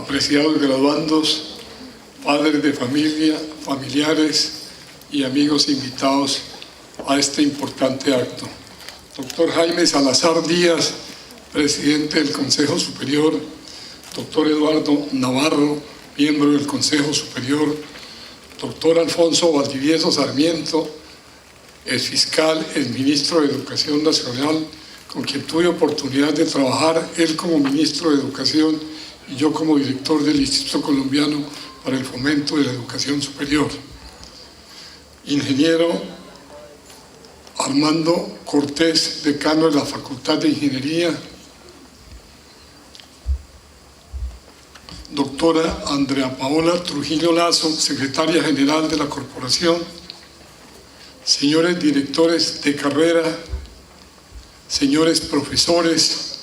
apreciados graduandos, padres de familia, familiares y amigos invitados a este importante acto. Doctor Jaime Salazar Díaz, presidente del Consejo Superior, doctor Eduardo Navarro, miembro del Consejo Superior, doctor Alfonso Valdivieso Sarmiento, ex fiscal, ex ministro de Educación Nacional, con quien tuve oportunidad de trabajar, él como ministro de Educación y yo como director del Instituto Colombiano para el Fomento de la Educación Superior. Ingeniero Armando Cortés, decano de la Facultad de Ingeniería. Doctora Andrea Paola Trujillo Lazo, secretaria general de la Corporación. Señores directores de carrera, señores profesores,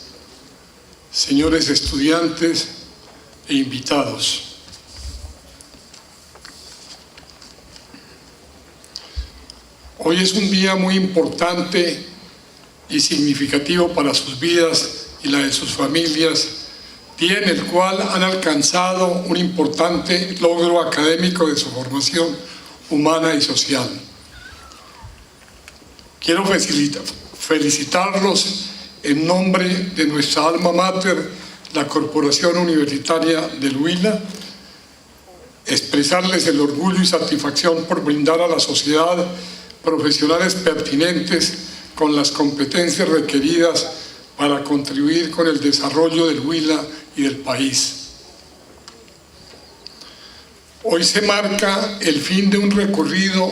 señores estudiantes e invitados. Hoy es un día muy importante y significativo para sus vidas y la de sus familias, día en el cual han alcanzado un importante logro académico de su formación humana y social. Quiero felicitarlos en nombre de nuestra alma mater, la Corporación Universitaria del Huila, expresarles el orgullo y satisfacción por brindar a la sociedad profesionales pertinentes con las competencias requeridas para contribuir con el desarrollo del Huila y del país. Hoy se marca el fin de un recorrido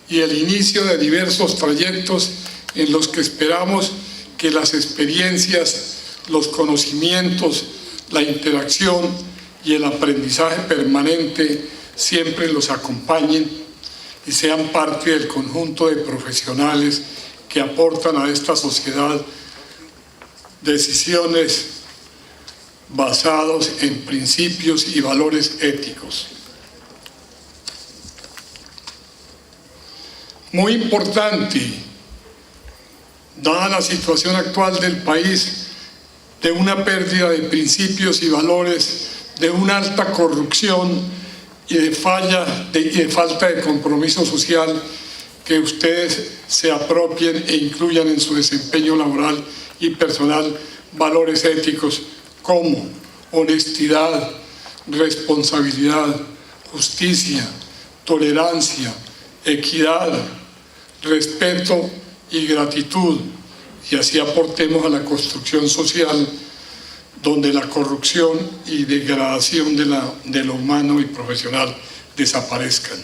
y el inicio de diversos trayectos en los que esperamos que las experiencias, los conocimientos, la interacción y el aprendizaje permanente siempre los acompañen y sean parte del conjunto de profesionales que aportan a esta sociedad decisiones basados en principios y valores éticos. Muy importante, dada la situación actual del país, de una pérdida de principios y valores, de una alta corrupción y de falta de compromiso social, que ustedes se apropien e incluyan en su desempeño laboral y personal valores éticos como honestidad, responsabilidad, justicia, tolerancia, equidad, respeto y gratitud, y así aportemos a la construcción social donde la corrupción y degradación de lo humano y profesional desaparezcan.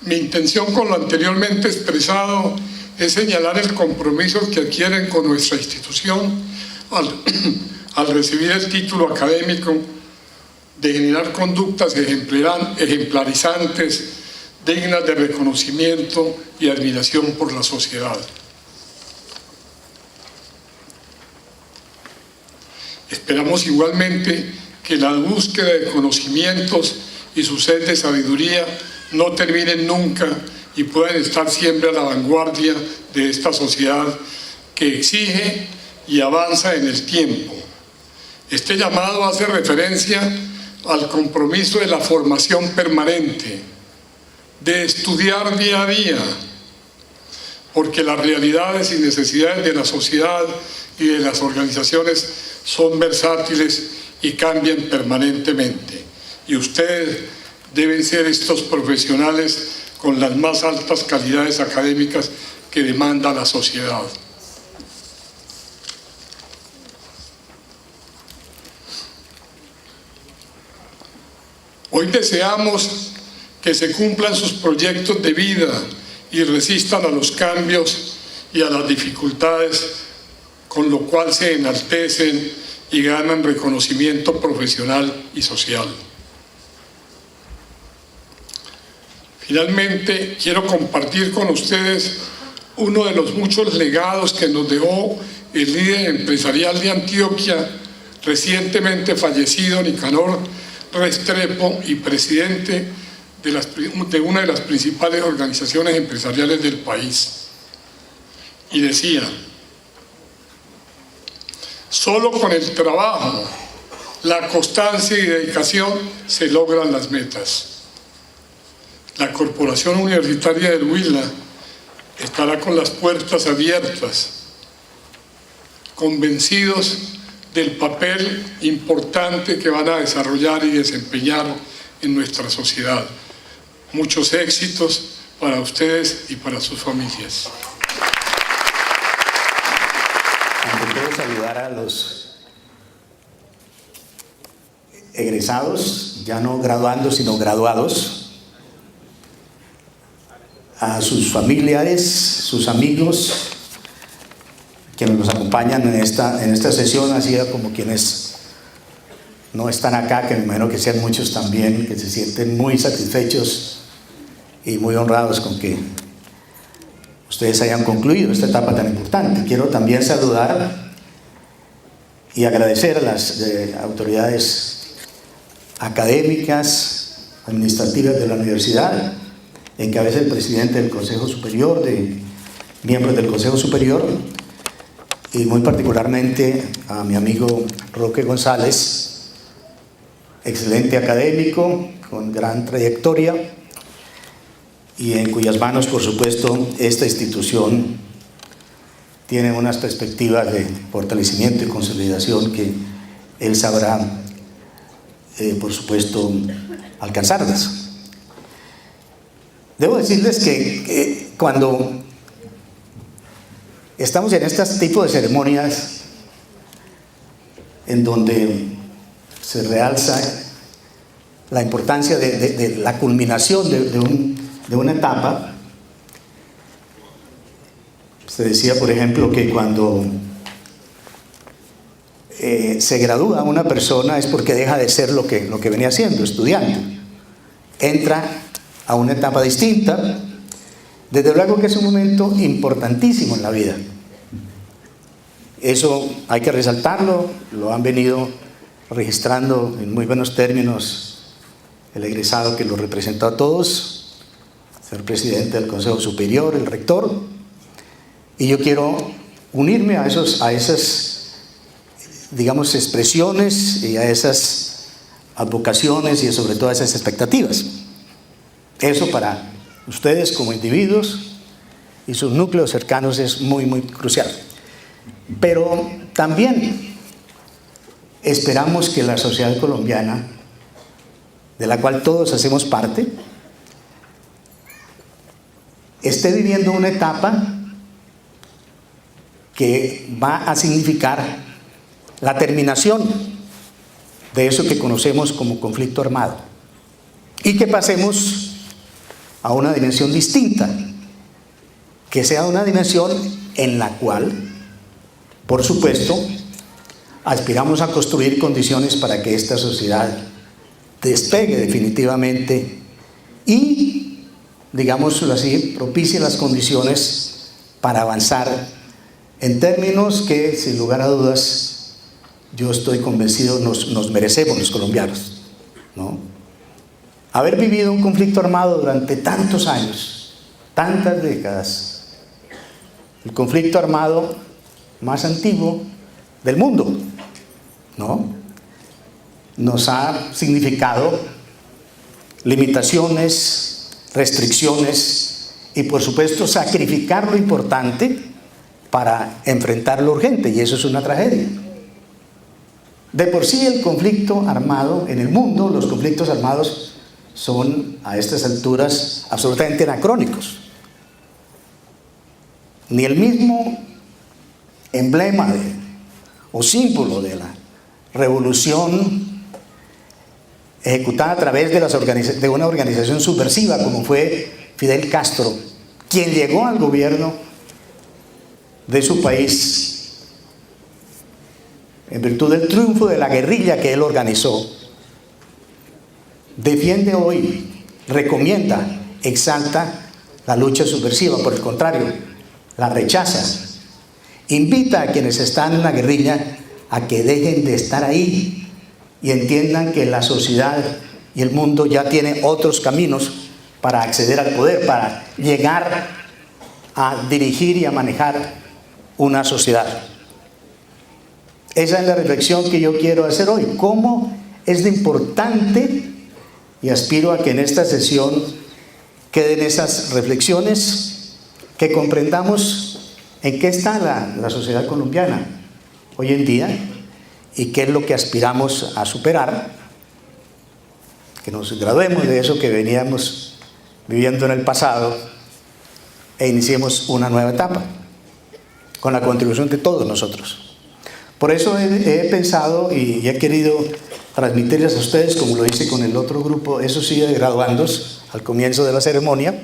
Mi intención con lo anteriormente expresado es señalar el compromiso que adquieren con nuestra institución al recibir el título académico de generar conductas ejemplarizantes, dignas de reconocimiento y admiración por la sociedad. Esperamos igualmente que la búsqueda de conocimientos y su sed de sabiduría no terminen nunca y puedan estar siempre a la vanguardia de esta sociedad que exige y avanza en el tiempo. Este llamado hace referencia al compromiso de la formación permanente, de estudiar día a día, porque las realidades y necesidades de la sociedad y de las organizaciones son versátiles y cambian permanentemente. Y ustedes deben ser estos profesionales con las más altas calidades académicas que demanda la sociedad. Hoy deseamos que se cumplan sus proyectos de vida y resistan a los cambios y a las dificultades, con lo cual se enaltecen y ganan reconocimiento profesional y social. Finalmente, quiero compartir con ustedes uno de los muchos legados que nos dejó el líder empresarial de Antioquia, recientemente fallecido Nicanor Restrepo, y presidente de una de las principales organizaciones empresariales del país. Y decía: solo con el trabajo la constancia y dedicación se logran las metas. La Corporación Universitaria del Huila estará con las puertas abiertas, convencidos del papel importante que van a desarrollar y desempeñar en nuestra sociedad. Muchos éxitos para ustedes y para sus familias. Quiero saludar a los egresados, ya no graduandos, sino graduados, a sus familiares, sus amigos, quienes nos acompañan en esta sesión, así como quienes no están acá, que me imagino que sean muchos también, que se sienten muy satisfechos y muy honrados con que ustedes hayan concluido esta etapa tan importante. Quiero también saludar y agradecer a las autoridades académicas, administrativas de la universidad, en cabeza del presidente del Consejo Superior, de miembros del Consejo Superior, y muy particularmente a mi amigo Roque González, excelente académico, con gran trayectoria, y en cuyas manos, por supuesto, esta institución tiene unas perspectivas de fortalecimiento y consolidación que él sabrá, por supuesto, alcanzarlas. Debo decirles que cuando estamos en este tipo de ceremonias en donde se realza la importancia de la culminación de una etapa, se decía, por ejemplo, que cuando se gradúa una persona es porque deja de ser lo que venía siendo, estudiante. Entra a una etapa distinta. Desde luego que es un momento importantísimo en la vida. Eso hay que resaltarlo, lo han venido registrando en muy buenos términos el egresado que lo representó a todos, ser presidente del Consejo Superior, el rector, y yo quiero unirme a esas, digamos, expresiones y a esas advocaciones y sobre todo a esas expectativas. Eso para ustedes como individuos y sus núcleos cercanos es muy, muy crucial. Pero también esperamos que la sociedad colombiana, de la cual todos hacemos parte, esté viviendo una etapa que va a significar la terminación de eso que conocemos como conflicto armado y que pasemos a una dimensión distinta, que sea una dimensión en la cual, por supuesto, aspiramos a construir condiciones para que esta sociedad despegue definitivamente y, digámoslo así, propicie las condiciones para avanzar en términos que, sin lugar a dudas, yo estoy convencido nos merecemos los colombianos, ¿no? Haber vivido un conflicto armado durante tantos años, tantas décadas, el conflicto armado más antiguo del mundo, ¿no? Nos ha significado limitaciones, restricciones y, por supuesto, sacrificar lo importante para enfrentar lo urgente, y eso es una tragedia. De por sí el conflicto armado en el mundo, los conflictos armados son a estas alturas absolutamente anacrónicos. Ni el mismo emblema o símbolo de la revolución ejecutada a través de una organización subversiva como fue Fidel Castro, quien llegó al gobierno de su país en virtud del triunfo de la guerrilla que él organizó, defiende hoy, recomienda, exalta la lucha subversiva. Por el contrario, la rechaza, invita a quienes están en la guerrilla a que dejen de estar ahí y entiendan que la sociedad y el mundo ya tiene otros caminos para acceder al poder, para llegar a dirigir y a manejar una sociedad. Esa es la reflexión que yo quiero hacer hoy. ¿Cómo es de importante? Y aspiro a que en esta sesión queden esas reflexiones, que comprendamos en qué está la sociedad colombiana hoy en día y qué es lo que aspiramos a superar, que nos graduemos de eso que veníamos viviendo en el pasado e iniciemos una nueva etapa con la contribución de todos nosotros. Por eso he pensado y he querido transmitirles a ustedes, como lo hice con el otro grupo, eso sí, de graduandos, al comienzo de la ceremonia,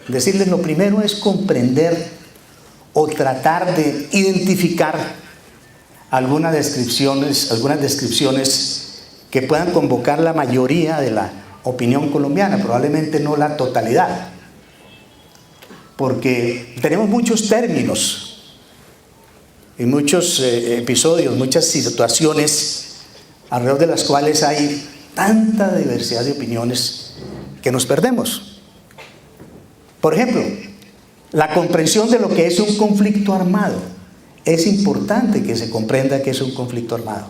decirles: lo primero es comprender o tratar de identificar algunas descripciones que puedan convocar la mayoría de la opinión colombiana, probablemente no la totalidad, porque tenemos muchos términos y muchos episodios, muchas situaciones alrededor de las cuales hay tanta diversidad de opiniones que nos perdemos. Por ejemplo, la comprensión de lo que es un conflicto armado. Es importante que se comprenda que es un conflicto armado.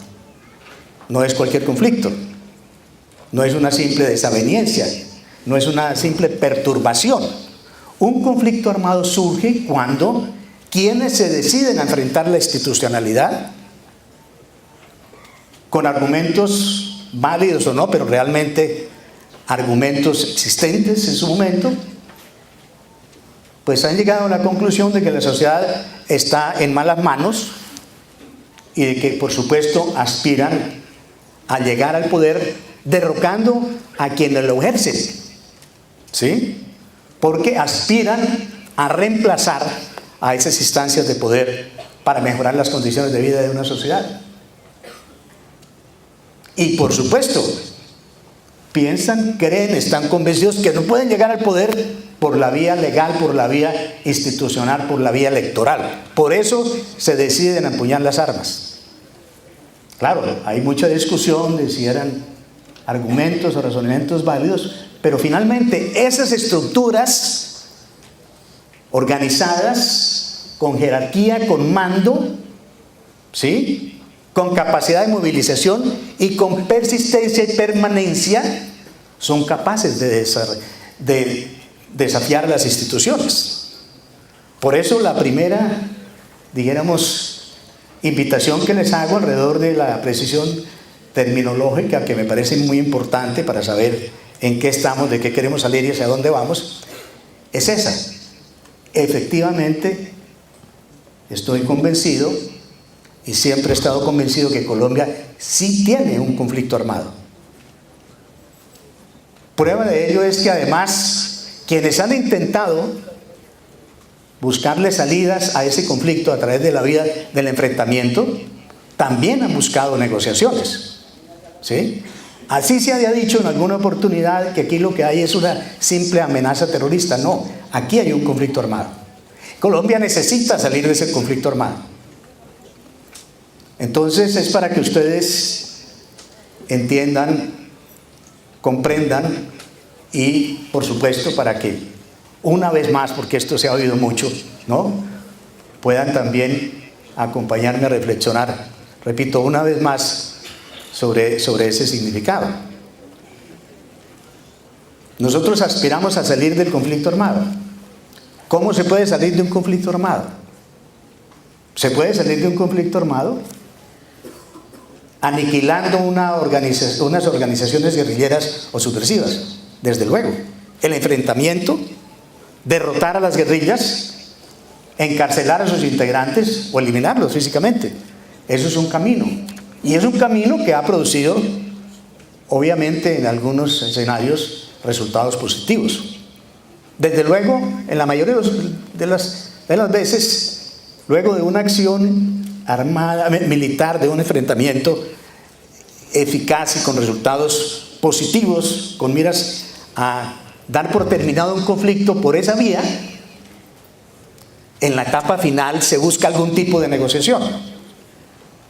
No es cualquier conflicto, no es una simple desaveniencia, no es una simple perturbación. Un conflicto armado surge cuando quienes se deciden a enfrentar la institucionalidad, con argumentos válidos o no, pero realmente argumentos existentes en su momento, pues han llegado a la conclusión de que la sociedad está en malas manos y de que, por supuesto, aspiran a llegar al poder derrocando a quienes lo ejercen, ¿sí? Porque aspiran a reemplazar a esas instancias de poder para mejorar las condiciones de vida de una sociedad. Y por supuesto, piensan, creen, están convencidos que no pueden llegar al poder por la vía legal, por la vía institucional, por la vía electoral. Por eso se deciden a empuñar las armas. Claro, hay mucha discusión de si eran argumentos o razonamientos válidos, pero finalmente esas estructuras organizadas, con jerarquía, con mando, ¿sí?, con capacidad de movilización y con persistencia y permanencia, son capaces de desafiar las instituciones. Por eso la primera, dijéramos, invitación que les hago alrededor de la precisión terminológica, que me parece muy importante para saber en qué estamos, de qué queremos salir y hacia dónde vamos, es esa. Efectivamente, estoy convencido y siempre he estado convencido que Colombia sí tiene un conflicto armado. Prueba de ello es que además quienes han intentado buscarle salidas a ese conflicto a través de la vía del enfrentamiento también han buscado negociaciones, ¿sí? Así se había dicho en alguna oportunidad que aquí lo que hay es una simple amenaza terrorista. No, aquí hay un conflicto armado. Colombia necesita salir de ese conflicto armado. Entonces es para que ustedes entiendan, comprendan y, por supuesto, para que una vez más, porque esto se ha oído mucho, ¿no?, puedan también acompañarme a reflexionar, repito, una vez más sobre ese significado. Nosotros aspiramos a salir del conflicto armado. ¿Cómo se puede salir de un conflicto armado? ¿Se puede salir de un conflicto armado? Aniquilando unas organizaciones guerrilleras o subversivas, desde luego. El enfrentamiento, derrotar a las guerrillas, encarcelar a sus integrantes o eliminarlos físicamente. Eso es un camino. Y es un camino que ha producido, obviamente, en algunos escenarios, resultados positivos. Desde luego, en la mayoría de las veces, luego de una acción armada, militar, de un enfrentamiento eficaz y con resultados positivos, con miras a dar por terminado un conflicto por esa vía, en la etapa final se busca algún tipo de negociación,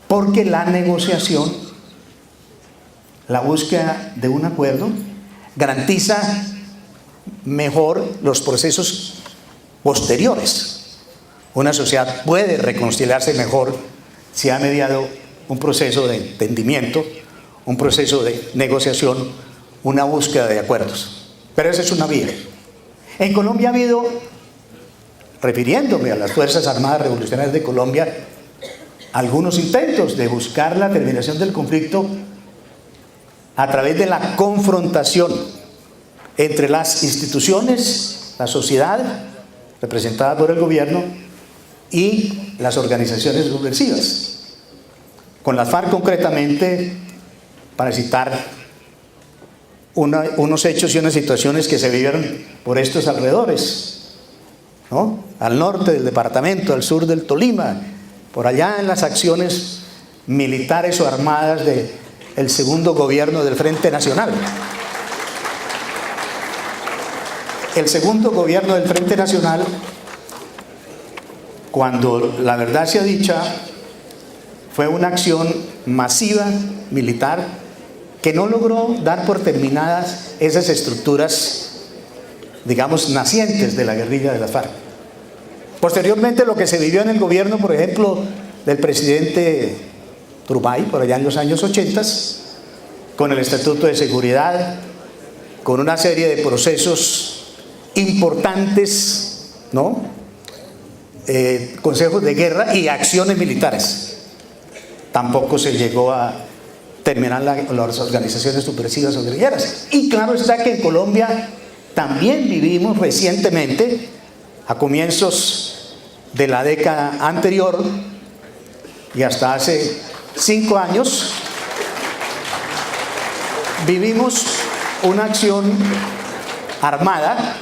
porque la negociación, la búsqueda de un acuerdo, garantiza mejor los procesos posteriores. Una sociedad puede reconciliarse mejor se ha mediado un proceso de entendimiento, un proceso de negociación, una búsqueda de acuerdos. Pero esa es una vía. En Colombia ha habido, refiriéndome a las Fuerzas Armadas Revolucionarias de Colombia, algunos intentos de buscar la terminación del conflicto a través de la confrontación entre las instituciones, la sociedad, representada por el gobierno, y las organizaciones subversivas. Con las FARC concretamente, para citar unos hechos y unas situaciones que se vivieron por estos alrededores, ¿no? Al norte del departamento, al sur del Tolima, por allá en las acciones militares o armadas del segundo gobierno del Frente Nacional. El segundo gobierno del Frente Nacional, cuando la verdad sea dicha, fue una acción masiva militar que no logró dar por terminadas esas estructuras, digamos, nacientes de la guerrilla de la FARC. Posteriormente, lo que se vivió en el gobierno, por ejemplo, del presidente Turbay, por allá en los años 80, con el Estatuto de Seguridad, con una serie de procesos importantes, ¿no? Consejos de guerra y acciones militares. Tampoco se llegó a terminar las organizaciones subversivas o guerrilleras. Y claro está que en Colombia también vivimos recientemente, a comienzos de la década anterior y hasta hace 5 años, vivimos una acción armada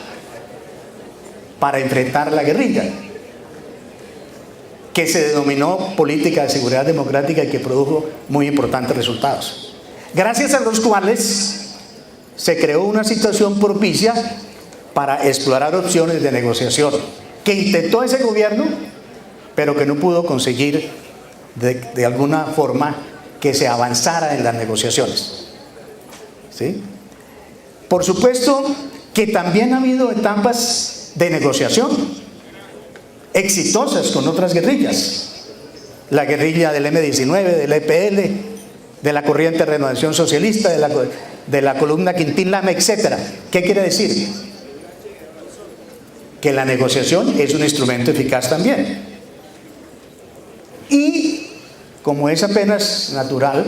para enfrentar la guerrilla, que se denominó Política de Seguridad Democrática y que produjo muy importantes resultados, gracias a los cuales se creó una situación propicia para explorar opciones de negociación, que intentó ese gobierno, pero que no pudo conseguir de alguna forma que se avanzara en las negociaciones. ¿Sí? Por supuesto que también ha habido etapas de negociación exitosas con otras guerrillas. La guerrilla del M-19, del EPL, de la Corriente de Renovación Socialista, de la columna Quintín Lama, etc. ¿Qué quiere decir? Que la negociación es un instrumento eficaz también. Y, como es apenas natural,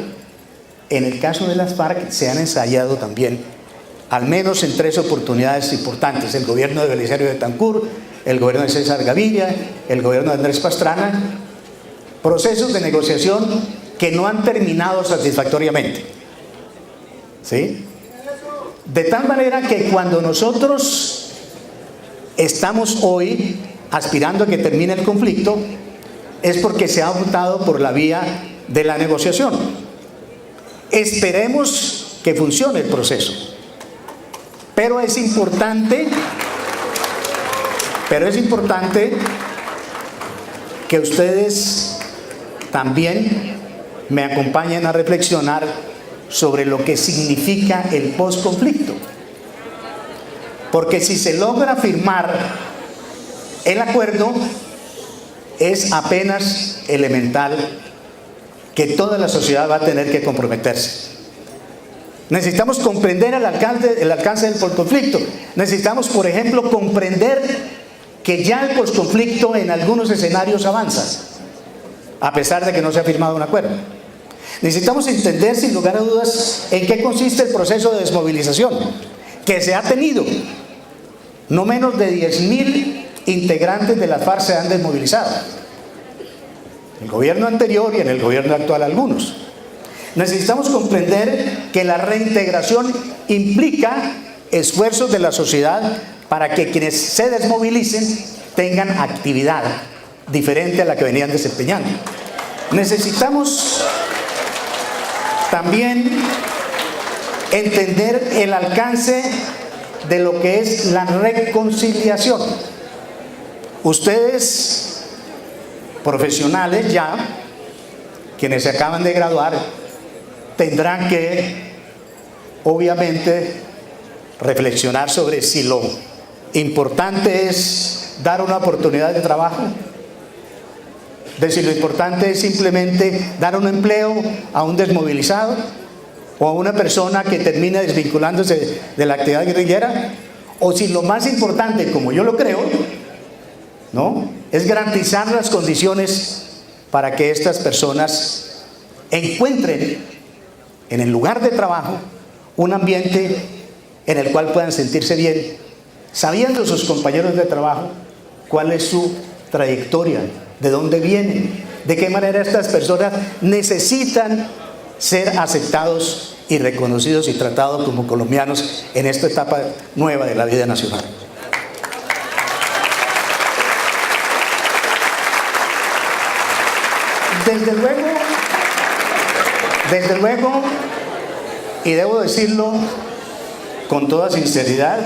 en el caso de las FARC se han ensayado también, al menos en 3 oportunidades importantes: el gobierno de Belisario Betancur, el gobierno de César Gaviria, el gobierno de Andrés Pastrana, procesos de negociación que no han terminado satisfactoriamente. ¿Sí? De tal manera que cuando nosotros estamos hoy aspirando a que termine el conflicto, es porque se ha optado por la vía de la negociación. Esperemos que funcione el proceso. Pero es importante que ustedes también me acompañen a reflexionar sobre lo que significa el posconflicto. Porque si se logra firmar el acuerdo, es apenas elemental que toda la sociedad va a tener que comprometerse. Necesitamos comprender el alcance del posconflicto. Necesitamos, por ejemplo, comprender que ya el posconflicto en algunos escenarios avanza, a pesar de que no se ha firmado un acuerdo. Necesitamos entender, sin lugar a dudas, en qué consiste el proceso de desmovilización que se ha tenido. No menos de 10.000 integrantes de las FARC se han desmovilizado. En el gobierno anterior y en el gobierno actual algunos. Necesitamos comprender que la reintegración implica esfuerzos de la sociedad para que quienes se desmovilicen tengan actividad diferente a la que venían desempeñando. Necesitamos también entender el alcance de lo que es la reconciliación. Ustedes, profesionales ya, quienes se acaban de graduar, tendrán que, obviamente, reflexionar sobre si lo importante es dar una oportunidad de trabajo de si lo importante es simplemente dar un empleo a un desmovilizado o a una persona que termina desvinculándose de la actividad guerrillera, o si lo más importante, como yo lo creo, ¿no?, es garantizar las condiciones para que estas personas encuentren en el lugar de trabajo un ambiente en el cual puedan sentirse bien, sabiendo sus compañeros de trabajo cuál es su trayectoria, de dónde vienen, de qué manera estas personas necesitan ser aceptados y reconocidos y tratados como colombianos en esta etapa nueva de la vida nacional. Desde luego, y debo decirlo con toda sinceridad,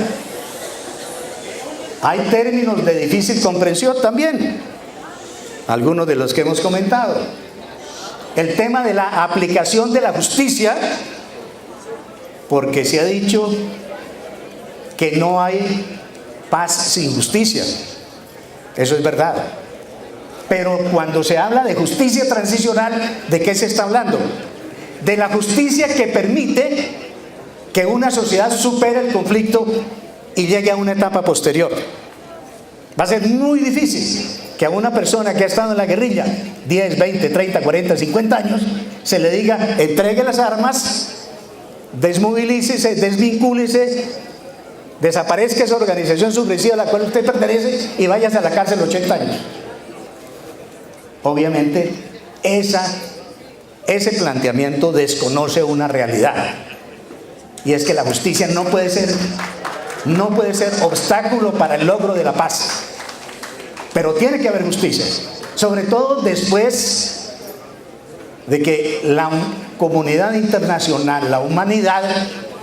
hay términos de difícil comprensión también, algunos de los que hemos comentado. El tema de la aplicación de la justicia, porque se ha dicho que no hay paz sin justicia. Eso es verdad. Pero cuando se habla de justicia transicional, ¿de qué se está hablando? De la justicia que permite que una sociedad supere el conflicto y llegue a una etapa posterior. Va a ser muy difícil que a una persona que ha estado en la guerrilla 10, 20, 30, 40, 50 años se le diga: entregue las armas, desmovilícese, desvincúlese, desaparezca esa organización subversiva a la cual usted pertenece y váyase a la cárcel 80 años. Obviamente ese planteamiento desconoce una realidad, y es que la justicia no puede ser obstáculo para el logro de la paz, pero tiene que haber justicia, sobre todo después de que la comunidad internacional, la humanidad,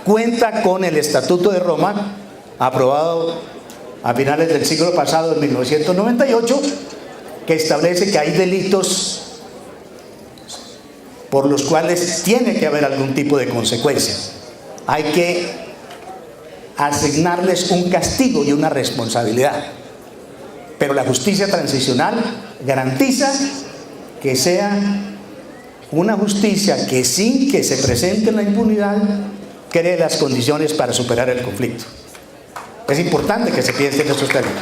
cuenta con el Estatuto de Roma, aprobado a finales del siglo pasado, en 1998, que establece que hay delitos por los cuales tiene que haber algún tipo de consecuencia. Hay que asignarles un castigo y una responsabilidad. Pero la justicia transicional garantiza que sea una justicia que, sin que se presente la impunidad, cree las condiciones para superar el conflicto. Es importante que se piense en estos términos.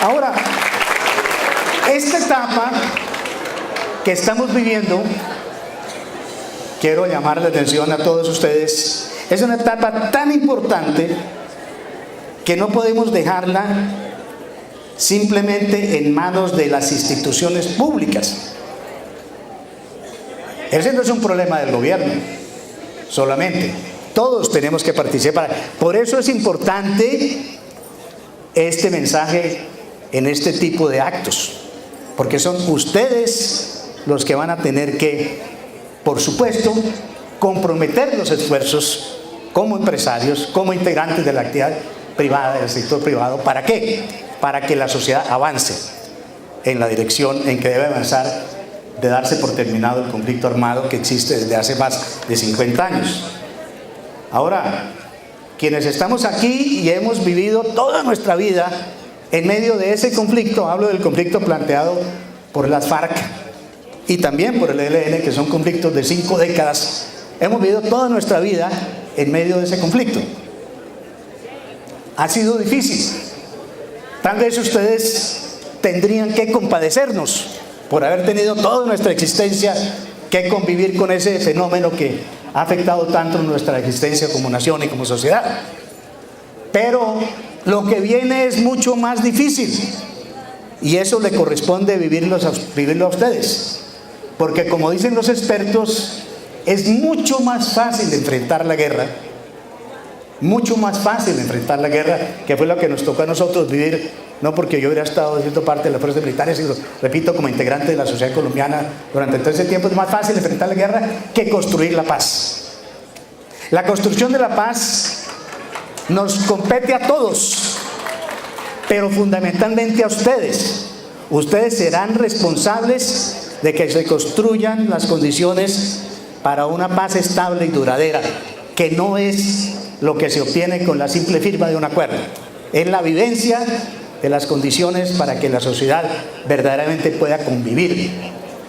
Ahora, esta etapa que estamos viviendo, quiero llamar la atención a todos ustedes, es una etapa tan importante que no podemos dejarla simplemente en manos de las instituciones públicas. Ese no es un problema del gobierno solamente, todos tenemos que participar. Por eso es importante este mensaje en este tipo de actos, porque son ustedes los que van a tener que, por supuesto, comprometer los esfuerzos como empresarios, como integrantes de la actividad privada, del sector privado. ¿Para qué? Para que la sociedad avance en la dirección en que debe avanzar, de darse por terminado el conflicto armado que existe desde hace más de 50 años. Ahora, quienes estamos aquí y hemos vivido toda nuestra vida en medio de ese conflicto, hablo del conflicto planteado por las FARC y también por el ELN, que son conflictos de 5 décadas, hemos vivido toda nuestra vida en medio de ese conflicto. Ha sido difícil. Tal vez ustedes tendrían que compadecernos por haber tenido toda nuestra existencia que convivir con ese fenómeno que ha afectado tanto nuestra existencia como nación y como sociedad. Pero lo que viene es mucho más difícil, y eso le corresponde vivirlo a ustedes, porque, como dicen los expertos, es mucho más fácil enfrentar la guerra, mucho más fácil enfrentar la guerra, que fue lo que nos tocó a nosotros vivir, no porque yo hubiera estado haciendo parte de las fuerzas militares, sino, repito, como integrante de la sociedad colombiana durante todo ese tiempo. Es más fácil enfrentar la guerra que construir la paz. La construcción de la paz nos compete a todos, pero fundamentalmente a ustedes. Ustedes serán responsables de que se construyan las condiciones para una paz estable y duradera, que no es lo que se obtiene con la simple firma de un acuerdo. Es la vivencia de las condiciones para que la sociedad verdaderamente pueda convivir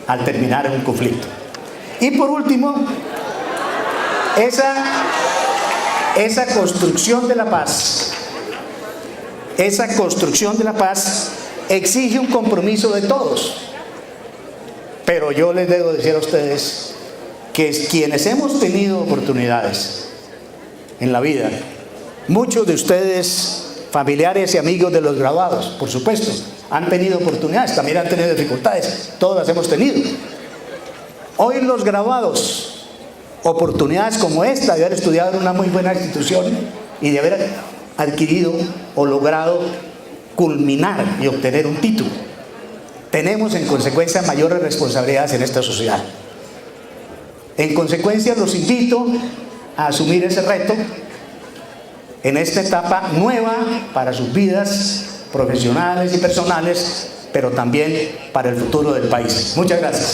al terminar un conflicto. Y por último, esa construcción de la paz, exige un compromiso de todos. Pero yo les debo decir a ustedes que quienes hemos tenido oportunidades en la vida, muchos de ustedes, familiares y amigos de los graduados, por supuesto, han tenido oportunidades, también han tenido dificultades, todos las hemos tenido. Hoy los graduados, oportunidades como esta de haber estudiado en una muy buena institución y de haber adquirido o logrado culminar y obtener un título, tenemos en consecuencia mayores responsabilidades en esta sociedad. En consecuencia, los invito a asumir ese reto en esta etapa nueva para sus vidas profesionales y personales, pero también para el futuro del país. Muchas gracias.